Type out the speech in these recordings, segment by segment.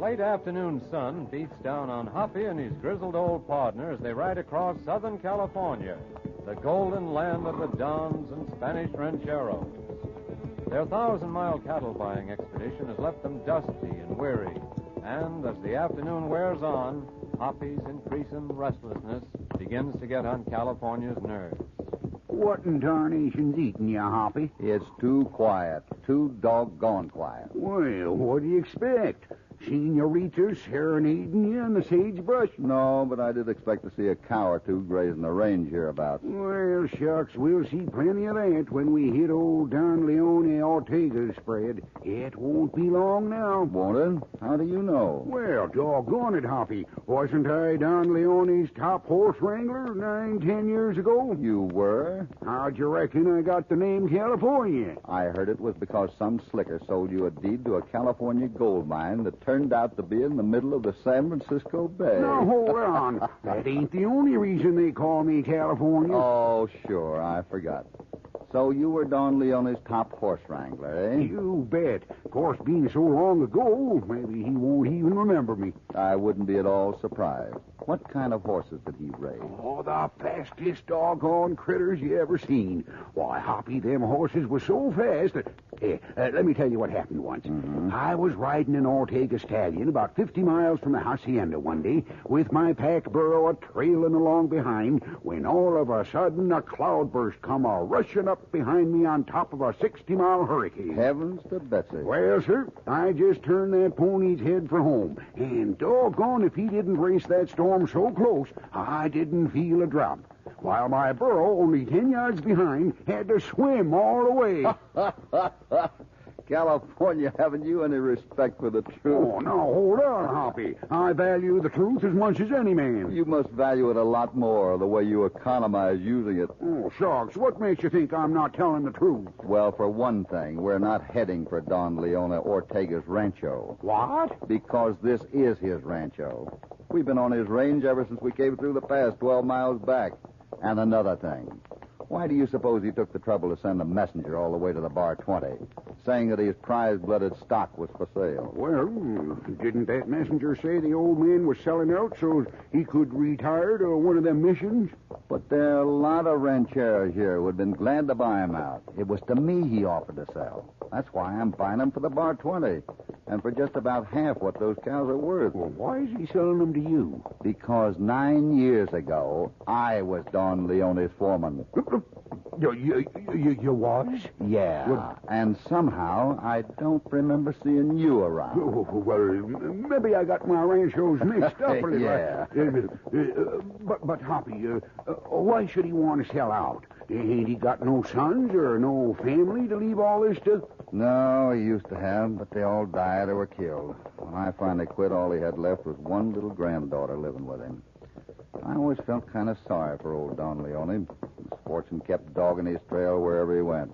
late afternoon sun beats down on Hoppy and his grizzled old partner as they ride across Southern California, the golden land of the Dons and Spanish rancheros. Their 1,000-mile cattle buying expedition has left them dusty and weary, and as the afternoon wears on, Hoppy's increasing restlessness begins to get on California's nerves. What in tarnation's eating you, Hoppy? It's too quiet. Too doggone quiet. Well, what do you expect? Senoritas serenading you in the sagebrush? No, but I did expect to see a cow or two grazing the range hereabouts. Well, shucks, we'll see plenty of that when we hit old Don Leone Ortega's spread. It won't be long now. Won't it? How do you know? Well, doggone it, Hoppy. Wasn't I Don Leone's top horse wrangler 9-10 years ago? You were? How'd you reckon I got the name California? I heard it was because some slicker sold you a deed to a California gold mine that turned out to be in the middle of the San Francisco Bay. Now, hold on. That ain't the only reason they call me California. Oh, sure, I forgot. So you were Don Leone's top horse wrangler, eh? You bet. Of course, being so long ago, maybe he won't even remember me. I wouldn't be at all surprised. What kind of horses did he raise? Oh, the fastest doggone critters you ever seen. Why, Hoppy, them horses was so fast that... let me tell you what happened once. Mm-hmm. I was riding an Ortega stallion about 50 miles from the hacienda one day with my pack burro trailing along behind when all of a sudden a cloudburst come a-rushing up behind me on top of a 60-mile hurricane. Heavens to Betsy. Well, sir, I just turned that pony's head for home. And doggone if he didn't race that storm so close, I didn't feel a drop. While my burro, only 10 yards behind, had to swim all the way. California, haven't you any respect for the truth? Oh, now, hold on, Hoppy. I value the truth as much as any man. You must value it a lot more, the way you economize using it. Oh, shucks, what makes you think I'm not telling the truth? Well, for one thing, we're not heading for Don Leone Ortega's rancho. What? Because this is his rancho. We've been on his range ever since we came through the pass 12 miles back. And another thing. Why do you suppose he took the trouble to send a messenger all the way to the Bar 20, saying that his prize-blooded stock was for sale? Well, didn't that messenger say the old man was selling out so he could retire to one of them missions? But there are a lot of rancheros here who would have been glad to buy him out. It was to me he offered to sell. That's why I'm buying them for the Bar 20, and for just about half what those cows are worth. Well, why is he selling them to you? Because 9 years ago, I was Don Leone's foreman. You was? Yeah, Well, and somehow I don't remember seeing you around. Well, maybe I got my ranchos mixed up a little. Yeah. But Hoppy, why should he want to sell out? Ain't he got no sons or no family to leave all this to? No, he used to have, but they all died or were killed. When I finally quit, all he had left was one little granddaughter living with him. I always felt kind of sorry for old Don Leone. His fortune kept dogging his trail wherever he went.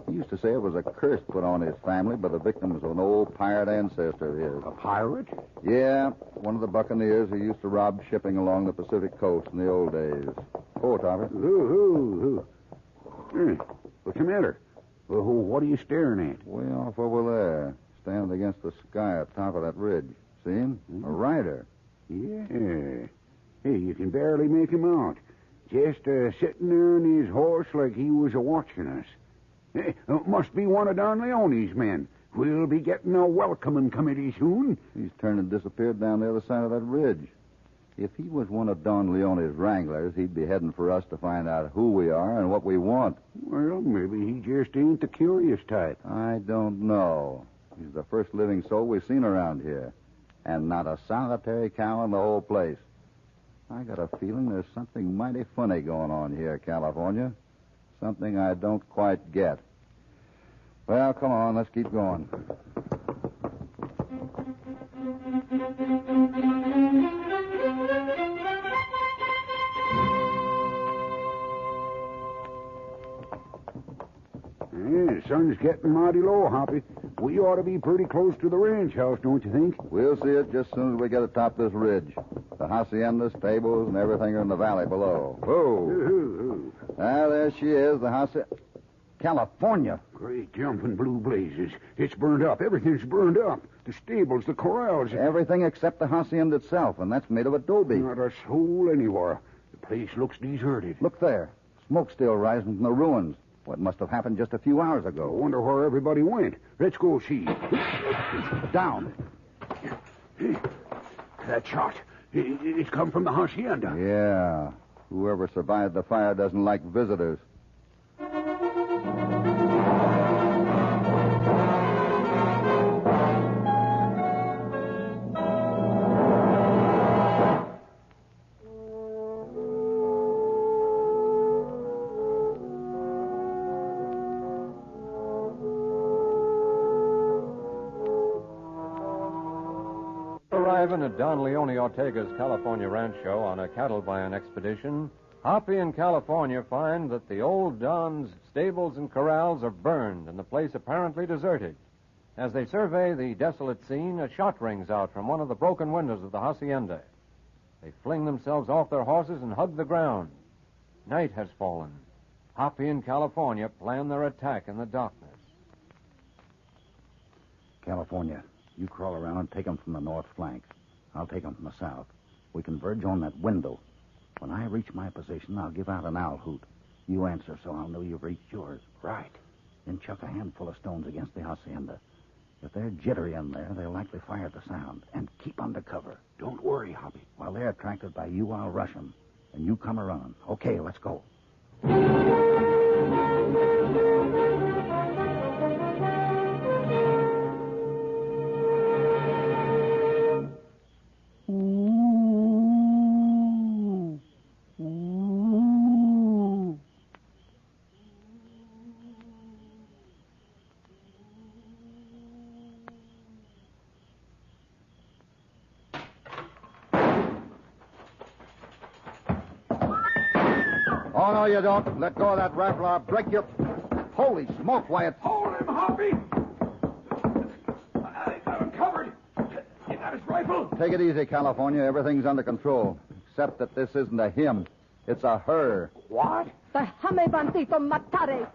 He used to say it was a curse put on his family by the victims of an old pirate ancestor of his. A pirate? Yeah, one of the buccaneers who used to rob shipping along the Pacific coast in the old days. Oh, Topper. What's the matter? What are you staring at? Way off over there, standing against the sky at top of that ridge. See him? A rider. Yeah. Hey, you can barely make him out. Just sitting there on his horse like he was a-watching us. Hey, must be one of Don Leone's men. We'll be getting a welcoming committee soon. He's turned and disappeared down the other side of that ridge. If he was one of Don Leone's wranglers, he'd be heading for us to find out who we are and what we want. Well, maybe he just ain't the curious type. I don't know. He's the first living soul we've seen around here. And not a solitary cow in the whole place. I got a feeling there's something mighty funny going on here, California. Something I don't quite get. Well, come on, let's keep going. The sun's getting mighty low, Hoppy. We ought to be pretty close to the ranch house, don't you think? We'll see it just as soon as we get atop this ridge. The hacienda, stables, and everything are in the valley below. Whoa. There she is, the hacienda. California. Great jumping blue blazes. It's burned up. Everything's burned up. the stables, the corrals. Everything except the hacienda itself, and that's made of adobe. Not a soul anywhere. The place looks deserted. Look there. Smoke still rising from the ruins. What must have happened just a few hours I ago. wonder where everybody went. Let's go see. Down. That shot. It's come from the hacienda. Yeah. Whoever survived the fire doesn't like visitors. Arriving at Don Leone Ortega's California Rancho on a cattle buying expedition, Hoppy and California find that the old Don's stables and corrals are burned and the place apparently deserted. As they survey the desolate scene, a shot rings out from one of the broken windows of the hacienda. They fling themselves off their horses and hug the ground. Night has fallen. Hoppy and California plan their attack in the darkness. California, you crawl around and take them from the north flank. I'll take them from the south. We converge on that window. When I reach my position, I'll give out an owl hoot. You answer so I'll know you've reached yours. Right. Then chuck a handful of stones against the hacienda. If they're jittery in there, they'll likely fire at the sound. And keep under cover. Don't worry, Hoppy. While they're attracted by you, I'll rush them. And you come around. Okay, let's go. Oh, no, you don't. Let go of that rifle. I'll break your... Holy smoke, Wyatt. Hold him, Hoppy! I got him covered. You got his rifle? Take it easy, California. Everything's under control. Except that this isn't a him. It's a her. What? Déjame, bandito, matare.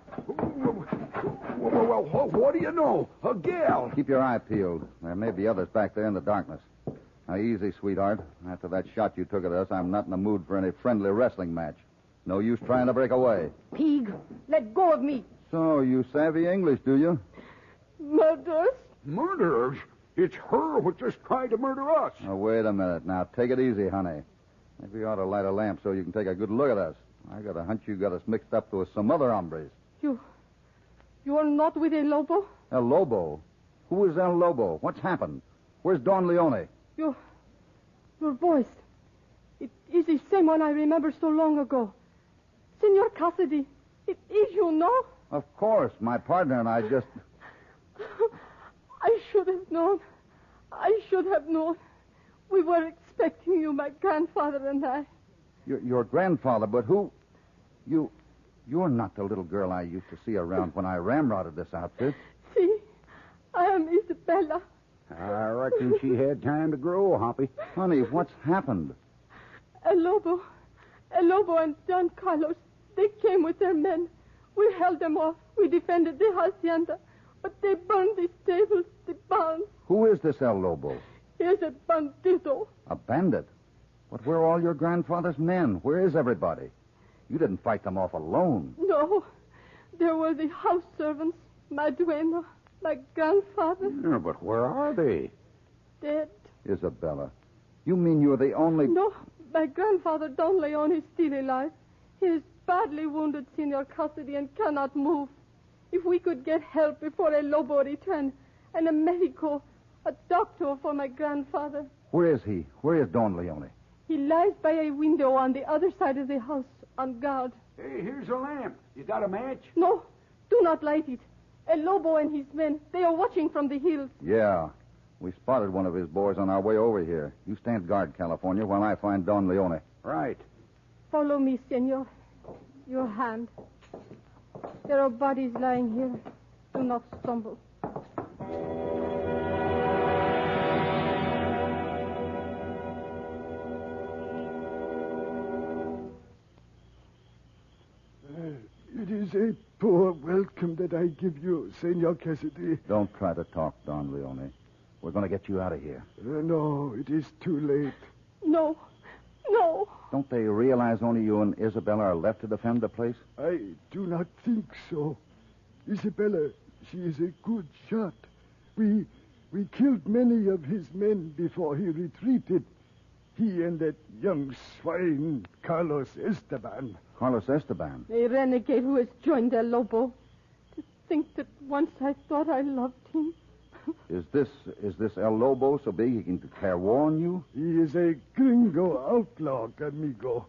Well, what do you know? A gal. Keep your eye peeled. There may be others back there in the darkness. Now, easy, sweetheart. After that shot you took at us, I'm not in the mood for any friendly wrestling match. No use trying to break away. Pig, let go of me. So, you savvy English, do you? Murders? Murderers? It's her who just tried to murder us. Now, wait a minute. Now, take it easy, honey. Maybe you ought to light a lamp so you can take a good look at us. I got a hunch you got us mixed up with some other hombres. You are not with El Lobo? El Lobo? Who is El Lobo? What's happened? Where's Don Leone? Your voice. It is the same one I remember so long ago. Senor Cassidy, it is you, no? Of course. My partner and I just... I should have known. I should have known. We were expecting you, my grandfather and I. Your grandfather, but who... You're not the little girl I used to see around when I ramrodded this outfit. See, I am Isabella. I reckon she had time to grow, Hoppy. Honey, what's happened? El Lobo and Don Carlos, they came with their men. We held them off. We defended the hacienda. But they burned the stables, the barns. Who is this El Lobo? He is a bandito. A bandit? But where are all your grandfather's men? Where is everybody? You didn't fight them off alone. No. There were the house servants, my duenna, my grandfather. Yeah, but where are they? Dead. Isabella, you mean you're the only... No, my grandfather, Don Leone, is still alive. He is badly wounded, Senor Cassidy, and cannot move. If we could get help before El Lobo return, and a medico, a doctor for my grandfather. Where is he? Where is Don Leone? He lies by a window on the other side of the house, on guard. Hey, here's a lamp. You got a match? No, do not light it. El Lobo and his men, they are watching from the hills. Yeah. We spotted one of his boys on our way over here. You stand guard, California, while I find Don Leone. Right. Follow me, senor. Your hand. There are bodies lying here. Do not stumble. It is a poor welcome that I give you, Senor Cassidy. Don't try to talk, Don Leone. We're going to get you out of here. No, it is too late. No. No. Don't they realize only you and Isabella are left to defend the place? I do not think so. Isabella, she is a good shot. We killed many of his men before he retreated. He and that young swine, Carlos Esteban. Carlos Esteban? A renegade who has joined El Lobo. To think that once I thought I loved him. Is this El Lobo so big he can declare war on you? He is a gringo outlaw, amigo.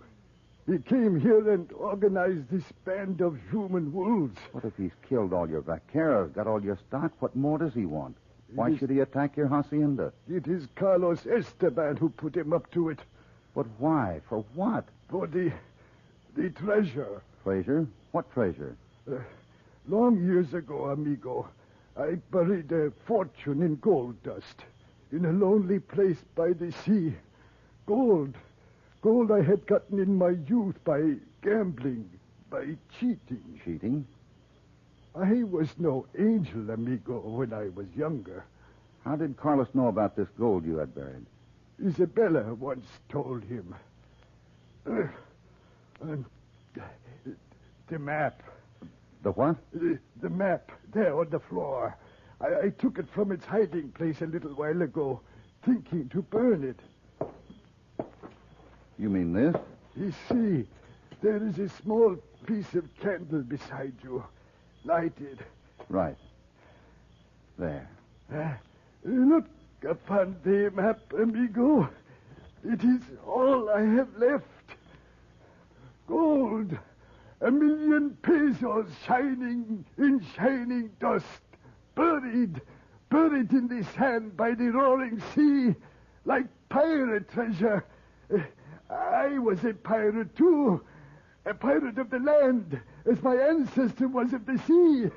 He came here and organized this band of human wolves. What if he's killed all your vaqueros, got all your stock? What more does he want? Why should he attack your hacienda? It is Carlos Esteban who put him up to it. But why? For what? For the treasure. Treasure? What treasure? Long years ago, amigo, I buried a fortune in gold dust in a lonely place by the sea. Gold I had gotten in my youth by gambling, by cheating. Cheating? I was no angel, amigo, when I was younger. How did Carlos know about this gold you had buried? Isabella once told him. The map. The what? The map, there on the floor. I took it from its hiding place a little while ago, thinking to burn it. You mean this? You see, there is a small piece of candle beside you. Lighted. Right. There. Look upon the map, amigo. It is all I have left. Gold. 1,000,000 pesos shining in shining dust. Buried in the sand by the roaring sea, like pirate treasure. I was a pirate, too. A pirate of the land, as my ancestor was of the sea.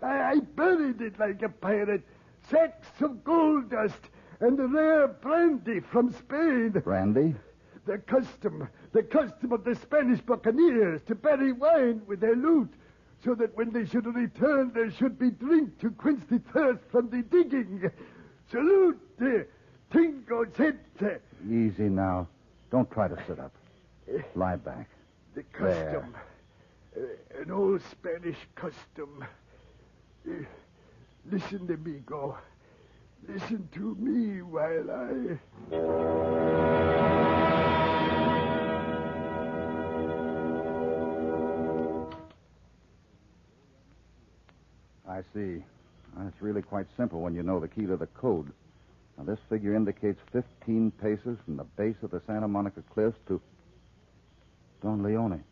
I buried it like a pirate. Sacks of gold dust and rare brandy from Spain. Brandy? The custom of the Spanish buccaneers to bury wine with their loot, so that when they should return, there should be drink to quench the thirst from the digging. Salute, Tingo Zete. Easy now. Don't try to sit up. Lie back. The custom. An old Spanish custom. Listen, amigo. Listen to me while I see. It's really quite simple when you know the key to the code. Now, this figure indicates 15 paces from the base of the Santa Monica Cliffs to Don Leone.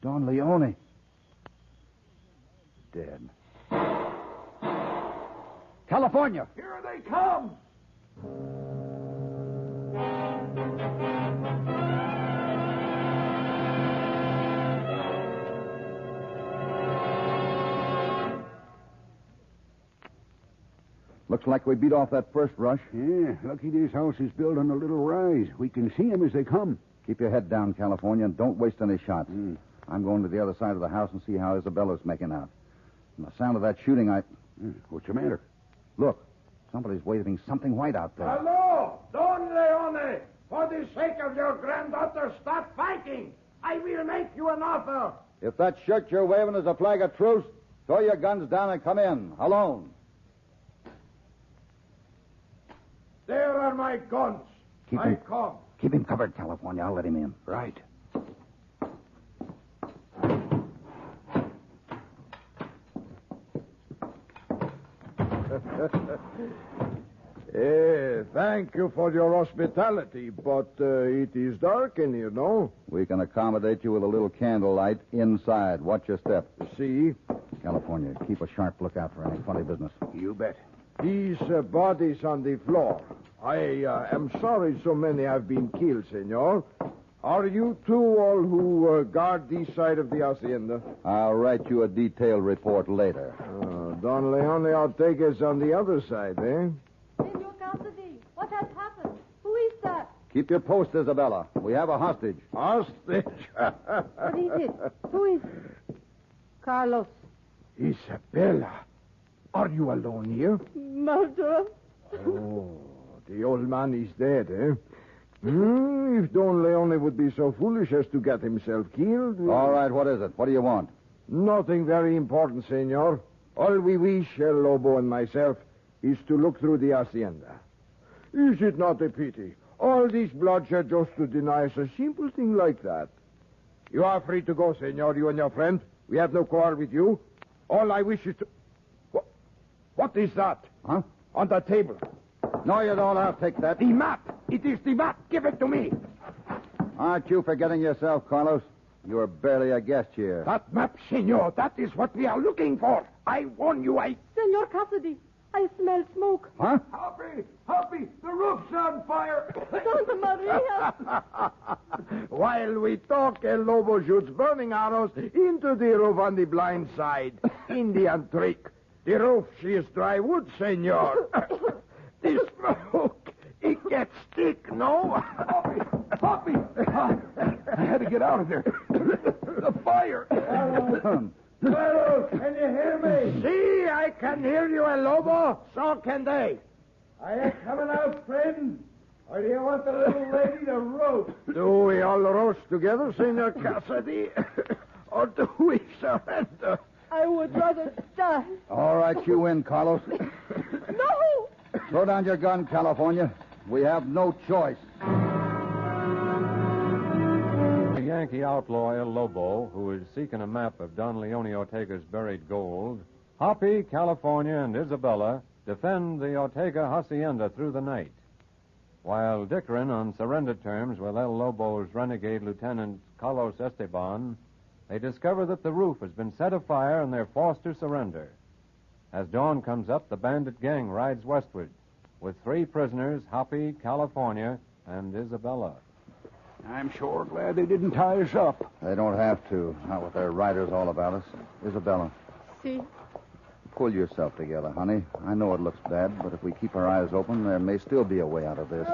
Don Leone. Dead. California. Here they come! Looks like we beat off that first rush. Yeah, lucky this house is built on a little rise. We can see them as they come. Keep your head down, California, and don't waste any shots. I'm going to the other side of the house and see how Isabella's making out. From the sound of that shooting, What's the matter? Look, somebody's waving something white out there. Hello, Don Leone. For the sake of your granddaughter, stop fighting. I will make you an offer. If that shirt you're waving is a flag of truce, throw your guns down and come in, alone. There are my guns. Come. Keep him covered, California. I'll let him in. Right. Thank you for your hospitality, but it is dark in here, no? We can accommodate you with a little candlelight inside. Watch your step. See? California, keep a sharp lookout for any funny business. You bet. These bodies on the floor. I am sorry so many have been killed, senor. Are you two all who guard this side of the hacienda? I'll write you a detailed report later. Don Leone, I'll take us on the other side, eh? Senor Cassidy, what has happened? Who is that? Keep your post, Isabella. We have a hostage. Hostage? What is it? Who is it? Carlos. Isabella. Are you alone here? Murderer. Oh, the old man is dead, eh? If Don Leone would be so foolish as to get himself killed... All right, what is it? What do you want? Nothing very important, senor. All we wish, El Lobo and myself, is to look through the hacienda. Is it not a pity? All this bloodshed just to deny us a simple thing like that. You are free to go, senor, you and your friend. We have no quarrel with you. All I wish is to... What is that? Huh? On the table. No, you don't. I'll take that. The map. It is the map. Give it to me. Aren't you forgetting yourself, Carlos? You're barely a guest here. That map, senor, that is what we are looking for. I warn you, Senor Cassidy, I smell smoke. Huh? Happy, the roof's on fire. Santa Maria. While we talk, El Lobo shoots burning arrows into the roof on the blind side. Indian trick. The roof, she is dry wood, senor. The smoke, it gets thick, no? Happy, I had to get out of there. The fire. Carlos, can you hear me? See, I can hear you, El Lobo. So can they. Are you coming out, friend? Or do you want the little lady to roast? Do we all roast together, Senor Cassidy? Or do we surrender? I would rather die. All right, you in, Carlos. No! Throw down your gun, California. We have no choice. The Yankee outlaw El Lobo, who is seeking a map of Don Leone Ortega's buried gold, Hoppy, California, and Isabella defend the Ortega hacienda through the night, while dickering on surrender terms with El Lobo's renegade Lieutenant Carlos Esteban. They discover that the roof has been set afire and they're forced to surrender. As dawn comes up, the bandit gang rides westward with 3 prisoners, Hoppy, California, and Isabella. I'm sure glad they didn't tie us up. They don't have to, not with their riders all about us. Isabella, See, pull yourself together, honey. I know it looks bad, but if we keep our eyes open, there may still be a way out of this.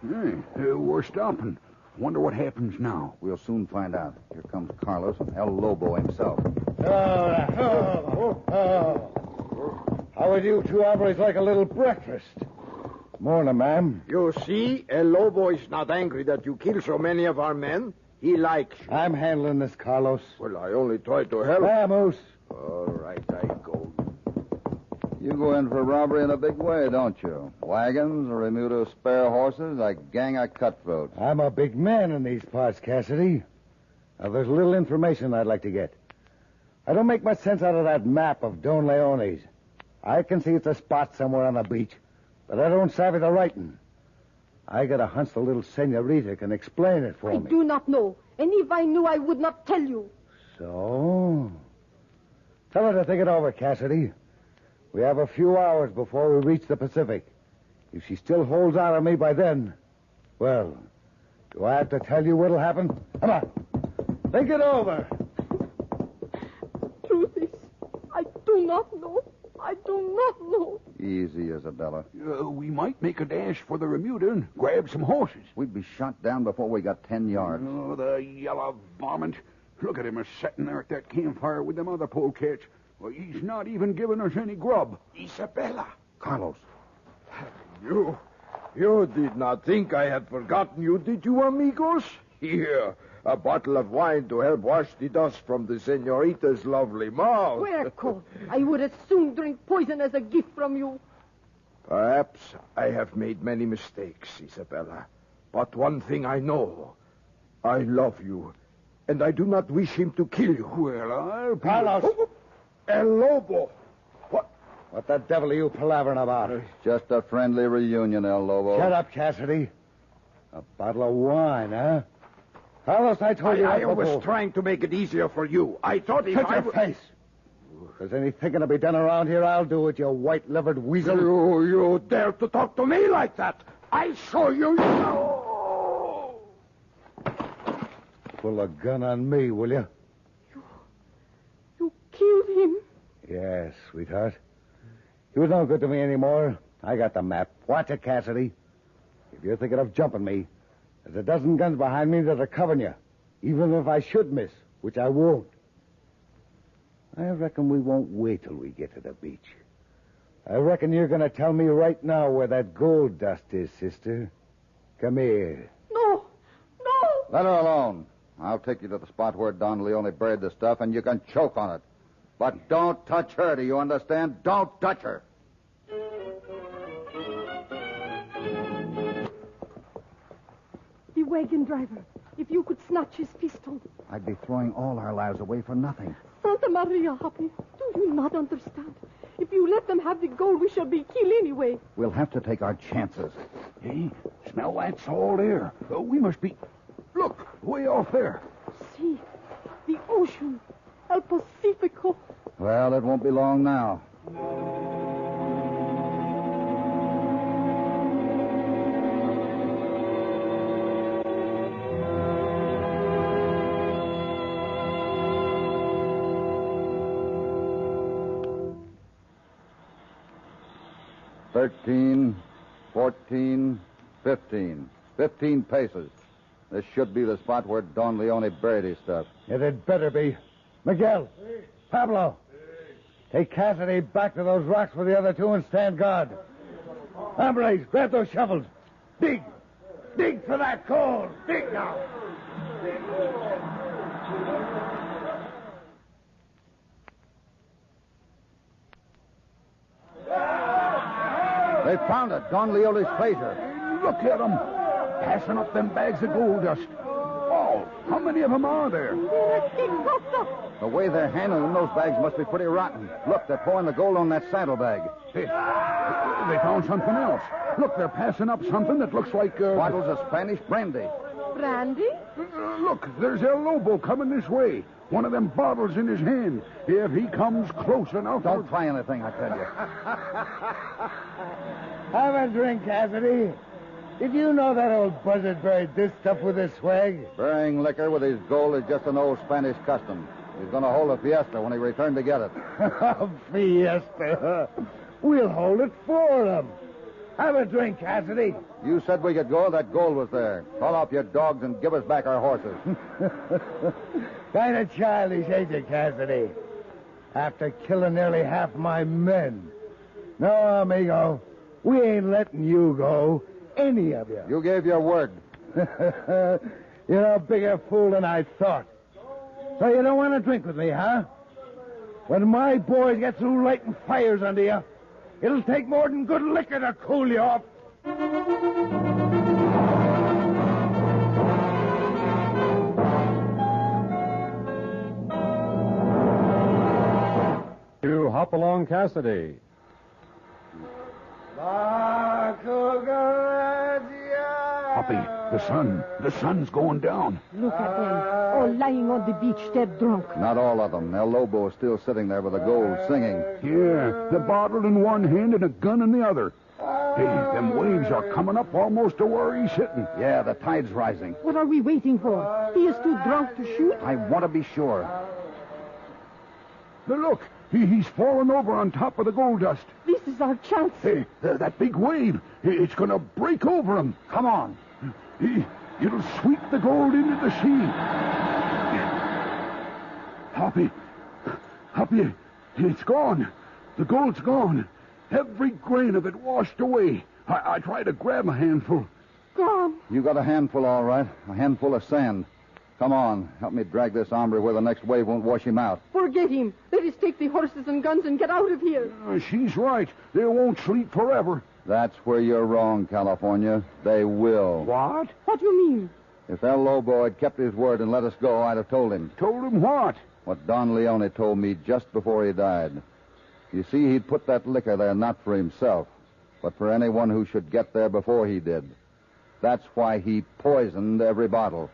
Hey, we're stopping. Wonder what happens now. We'll soon find out. Here comes Carlos and El Lobo himself. How would you 2 hombres like a little breakfast? Morning, ma'am. You see, El Lobo is not angry that you kill so many of our men. He likes you. I'm handling this, Carlos. Well, I only tried to help. Vamos. All right, I go. You go in for robbery in a big way, don't you? Wagons, a remuda of spare horses, a gang of cutthroats. I'm a big man in these parts, Cassidy. Now, there's a little information I'd like to get. I don't make much sense out of that map of Don Leone's. I can see it's a spot somewhere on the beach, but I don't savvy the writing. I got a hunch the little senorita can explain it for I me. do not know. And if I knew, I would not tell you. So? Tell her to think it over, Cassidy. We have a few hours before we reach the Pacific. If she still holds out on me by then, well, do I have to tell you what'll happen? Come on. Think it over. Truth is, I do not know. I do not know. Easy, Isabella. We might make a dash for the remuda and grab some horses. We'd be shot down before we got 10 yards. Oh, the yellow varmint. Look at him sitting there at that campfire with them other polecats. Well, he's not even giving us any grub. Isabella. Carlos. You did not think I had forgotten you, did you, amigos? Here, a bottle of wine to help wash the dust from the senorita's lovely mouth. Puerco, I would as soon drink poison as a gift from you. Perhaps I have made many mistakes, Isabella. But one thing I know. I love you, and I do not wish him to kill you. Well, I'll be... Carlos. El Lobo. What the devil are you palavering about? Just a friendly reunion, El Lobo. Shut up, Cassidy. A bottle of wine, huh? Carlos, I told you... I was trying to make it easier for you. I thought if Shut I... your face. If there's any thinking to be done around here, I'll do it, you white-livered weasel. You dare to talk to me like that? I show you... Pull a gun on me, will you? You killed him. Yes, sweetheart. He was no good to me anymore. I got the map. Watch it, Cassidy. If you're thinking of jumping me, there's a dozen guns behind me that are covering you. Even if I should miss, which I won't. I reckon we won't wait till we get to the beach. I reckon you're going to tell me right now where that gold dust is, sister. Come here. No. Let her alone. I'll take you to the spot where Don Leone buried the stuff, and you can choke on it. But don't touch her, do you understand? Don't touch her. The wagon driver. If you could snatch his pistol. I'd be throwing all our lives away for nothing. Santa Maria, Hoppy, do you not understand? If you let them have the gold, we shall be killed anyway. We'll have to take our chances. Hey, smell that salt air. We must be... Look, way off there. See, the ocean, El Pacifico. Well, it won't be long now. $13, $14, $15. 15 paces. This should be the spot where Don Leone buried his stuff. It had better be. Miguel. Pablo. Take Cassidy back to those rocks with the other two and stand guard. Hombres, grab those shovels. Dig. Dig for that gold. Dig now. They found it. Don Leone's treasure. Look at them. Passing up them bags of gold dust. Oh, how many of them are there? The way they're handling those bags must be pretty rotten. Look, they're pouring the gold on that saddlebag. Hey, they found something else. Look, they're passing up something that looks like... Bottles of Spanish brandy. Brandy? Look, there's El Lobo coming this way. One of them bottles in his hand. If he comes close enough... Don't try anything, I tell you. Have a drink, Cassidy. Did you know that old buzzard buried this stuff with his swag? Burying liquor with his gold is just an old Spanish custom. He's going to hold a fiesta when he returns to get it. A fiesta. We'll hold it for him. Have a drink, Cassidy. You said we could go. That gold was there. Call off your dogs and give us back our horses. Kind of childish, ain't you, Cassidy? After killing nearly half my men. No, amigo. We ain't letting you go. Any of you. You gave your word. You're a bigger fool than I thought. So you don't want to drink with me, huh? When my boys get through lighting fires under you, it'll take more than good liquor to cool you off. To Hopalong Cassidy. Hoppy, the sun's going down. Look at them, all lying on the beach, dead drunk. Not all of them. El Lobo is still sitting there with the gold, singing. Yeah, the bottle in one hand and a gun in the other. Hey, them waves are coming up almost to where he's sitting. Yeah, the tide's rising. What are we waiting for? He is too drunk to shoot? I want to be sure. Now look, he's fallen over on top of the gold dust. This is our chance. Hey, that big wave, it's going to break over him. Come on. It'll sweep the gold into the sea. Hoppy, it's gone. The gold's gone. Every grain of it washed away. I tried to grab a handful. Gone. You got a handful, all right. A handful of sand. Come on. Help me drag this hombre where the next wave won't wash him out. Forget him. Let us take the horses and guns and get out of here. She's right. They won't sleep forever. That's where you're wrong, California. They will. What? What do you mean? If El Lobo had kept his word and let us go, I'd have told him. Told him what? What Don Leone told me just before he died. You see, he'd put that liquor there not for himself, but for anyone who should get there before he did. That's why he poisoned every bottle.